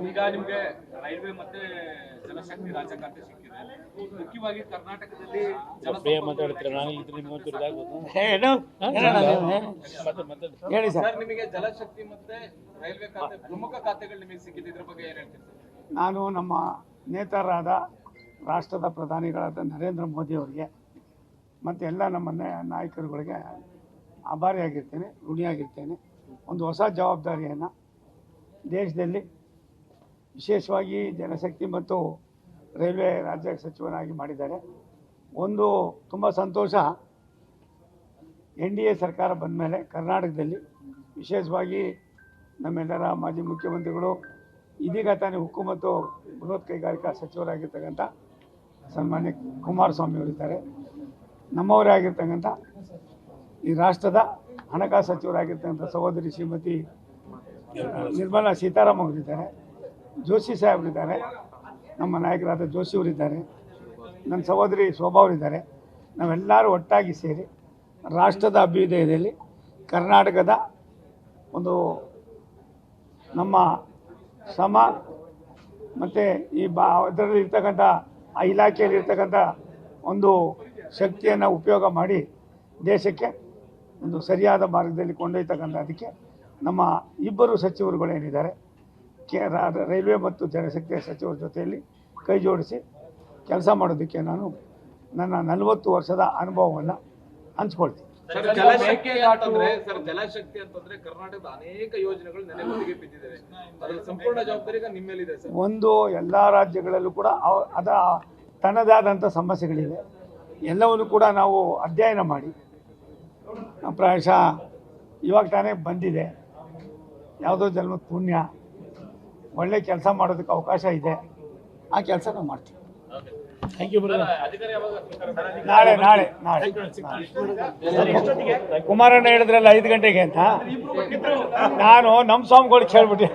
ಈಗ ನಿಮ್ಗೆ ರೈಲ್ವೆ ಮತ್ತೆ ಜಲಶಕ್ತಿ ರಾಜ್ಯ ಖಾತೆ ಸಿಕ್ಕಿದೆ. ಮುಖ್ಯವಾಗಿ ಕರ್ನಾಟಕದಲ್ಲಿ ಹೇಳಿ ಸರ್. ನಿಮಗೆ ಜಲಶಕ್ತಿ ಮತ್ತೆ ರೈಲ್ವೆ ಖಾತೆ ಪ್ರಮುಖ ಖಾತೆಗಳು ನಿಮಗೆ ಸಿಕ್ಕಿದೆ, ಇದ್ರ ಬಗ್ಗೆ ಏನ್ ಹೇಳ್ತೀರಿ ಸರ್? ನಾನು ನಮ್ಮ ನೇತಾರರಾದ ರಾಷ್ಟ್ರದ ಪ್ರಧಾನಿಗಳಾದ ನರೇಂದ್ರ ಮೋದಿ ಅವರಿಗೆ ಮತ್ತು ಎಲ್ಲ ನಮ್ಮ ನಾಯಕರುಗಳಿಗೆ ಆಭಾರಿಯಾಗಿರ್ತೇನೆ, ಋಣಿಯಾಗಿರ್ತೇನೆ. ಒಂದು ಹೊಸ ಜವಾಬ್ದಾರಿಯನ್ನು ದೇಶದಲ್ಲಿ ವಿಶೇಷವಾಗಿ ಜನಶಕ್ತಿ ಮತ್ತು ರೈಲ್ವೆ ರಾಜ್ಯ ಸಚಿವನಾಗಿ ಮಾಡಿದ್ದಾರೆ. ಒಂದು ತುಂಬ ಸಂತೋಷ, NDA ಸರ್ಕಾರ ಬಂದ ಮೇಲೆ ಕರ್ನಾಟಕದಲ್ಲಿ ವಿಶೇಷವಾಗಿ ನಮ್ಮೆಲ್ಲರ ಮಾಜಿ ಮುಖ್ಯಮಂತ್ರಿಗಳು, ಇದೀಗ ತಾನೇ ಉಕ್ಕು ಮತ್ತು ಬೃಹತ್ ಕೈಗಾರಿಕಾ ಸಚಿವರಾಗಿರ್ತಕ್ಕಂಥ ಸನ್ಮಾನ್ಯ ಕುಮಾರಸ್ವಾಮಿ ಅವರಿದ್ದಾರೆ. ನಮ್ಮವರೇ ಆಗಿರ್ತಕ್ಕಂಥ ಈ ರಾಷ್ಟ್ರದ ಹಣಕಾಸು ಸಚಿವರಾಗಿರ್ತಕ್ಕಂಥ ಸಹೋದರಿ ಶ್ರೀಮತಿ ನಿರ್ಮಲಾ ಸೀತಾರಾಮನ್ ಅವರಿದ್ದಾರೆ, ಜೋಶಿ ಸಾಹೇಬರಿದ್ದಾರೆ, ನಮ್ಮ ನಾಯಕರಾದ ಜೋಶಿ ಅವರಿದ್ದಾರೆ, ನನ್ನ ಸಹೋದರಿ ಶೋಭಾ ಅವರಿದ್ದಾರೆ. ನಾವೆಲ್ಲರೂ ಒಟ್ಟಾಗಿ ಸೇರಿ ರಾಷ್ಟ್ರದ ಅಭ್ಯುದಯದಲ್ಲಿ ಕರ್ನಾಟಕದ ಒಂದು ನಮ್ಮ ಶ್ರಮ ಮತ್ತು ಇದರಲ್ಲಿ ಇರ್ತಕ್ಕಂಥ ಆ ಇಲಾಖೆಯಲ್ಲಿ ಇರ್ತಕ್ಕಂಥ ಒಂದು ಶಕ್ತಿಯನ್ನು ಉಪಯೋಗ ಮಾಡಿ ದೇಶಕ್ಕೆ ಒಂದು ಸರಿಯಾದ ಮಾರ್ಗದಲ್ಲಿ ಕೊಂಡೊಯ್ತಕ್ಕಂಥ ಅದಕ್ಕೆ ನಮ್ಮ ಇಬ್ಬರು ಸಚಿವರುಗಳೇನಿದ್ದಾರೆ ರೈಲ್ವೆ ಮತ್ತು ಜನಶಕ್ತಿಯ ಸಚಿವರ ಜೊತೆಯಲ್ಲಿ ಕೈ ಜೋಡಿಸಿ ಕೆಲಸ ಮಾಡೋದಕ್ಕೆ ನಾನು ನನ್ನ 40 ವರ್ಷದ ಅನುಭವವನ್ನು ಹಂಚ್ಕೊಳ್ತೀನಿ. ಜಲಶಕ್ತಿ ಅಂತಂದ್ರೆ ಕರ್ನಾಟಕದ ಅನೇಕ ಯೋಜನೆಗಳು ನೆನೆಗುದಿಗೆ ಬಿದ್ದಿದ್ದಾವೆ. ಅದರ ಸಂಪೂರ್ಣ ಜವಾಬ್ದಾರಿ ನಿಮ್ಮ ಮೇಲಿದೆ ಸರ್. ಒಂದು ಎಲ್ಲ ರಾಜ್ಯಗಳಲ್ಲೂ ಕೂಡ ಅದ ತನ್ನದಾದಂಥ ಸಮಸ್ಯೆಗಳಿವೆ. ಎಲ್ಲವನ್ನು ಕೂಡ ನಾವು ಅಧ್ಯಯನ ಮಾಡಿ ಪ್ರಾಯಶಃ ಇವಾಗ ತಾನೇ ಬಂದಿದೆ, ಯಾವುದೋ ಜನ್ಮದ ಪುಣ್ಯ, ಒಳ್ಳೆ ಕೆಲಸ ಮಾಡೋದಕ್ಕೆ ಅವಕಾಶ ಇದೆ, ಆ ಕೆಲಸ ನಾವು ಮಾಡ್ತೀವಿ. Thank you brother. ನಾಳೆ ನಾಳೆ ನಾಳೆ ಕುಮಾರಣ್ಣ ಹೇಳಿದ್ರಲ್ಲ 5 ಗಂಟೆಗೆ ಅಂತ, ನಾನು ನಮ್ಮ ಸ್ವಾಮಿಗಳಿಗೆ ಹೇಳ್ಬಿಟ್ಟು